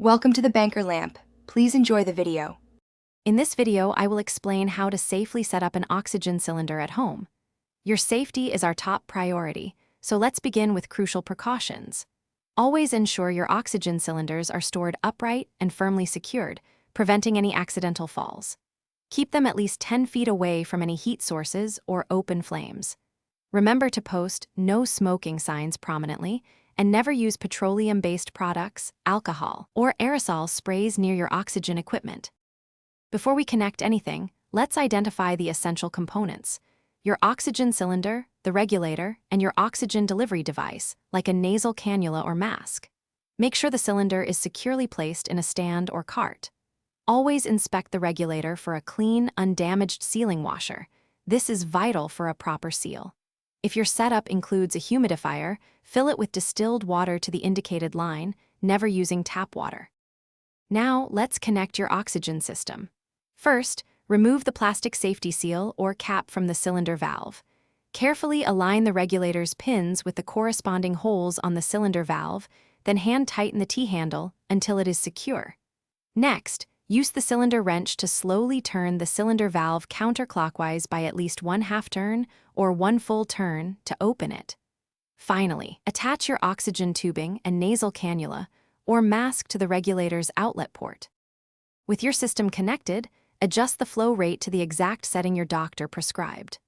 Welcome to the Banker Lamp. Please enjoy the video. In this video, I will explain how to safely set up an oxygen cylinder at home. Your safety is our top priority, so let's begin with crucial precautions. Always ensure your oxygen cylinders are stored upright and firmly secured, preventing any accidental falls. Keep them at least 10 feet away from any heat sources or open flames. Remember to post "no smoking" signs prominently, and never use petroleum-based products, alcohol, or aerosol sprays near your oxygen equipment. Before we connect anything, let's identify the essential components: your oxygen cylinder, the regulator, and your oxygen delivery device, like a nasal cannula or mask. Make sure the cylinder is securely placed in a stand or cart. Always inspect the regulator for a clean, undamaged sealing washer. This is vital for a proper seal. If your setup includes a humidifier, fill it with distilled water to the indicated line, never using tap water. Now, let's connect your oxygen system. First, remove the plastic safety seal or cap from the cylinder valve. Carefully align the regulator's pins with the corresponding holes on the cylinder valve, then hand tighten the T-handle until it is secure. Next, use the cylinder wrench to slowly turn the cylinder valve counterclockwise by at least 1/2 turn or 1 full turn to open it. Finally, attach your oxygen tubing and nasal cannula or mask to the regulator's outlet port. With your system connected, adjust the flow rate to the exact setting your doctor prescribed.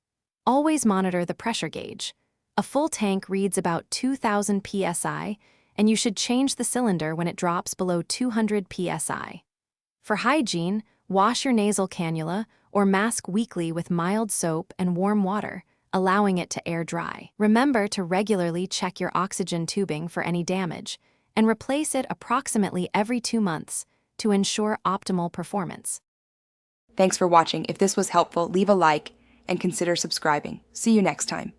Always monitor the pressure gauge. A full tank reads about 2,000 psi, and you should change the cylinder when it drops below 200 psi. For hygiene, wash your nasal cannula or mask weekly with mild soap and warm water, allowing it to air dry. Remember to regularly check your oxygen tubing for any damage, and replace it approximately every 2 months to ensure optimal performance. Thanks for watching. If this was helpful, leave a like and consider subscribing. See you next time.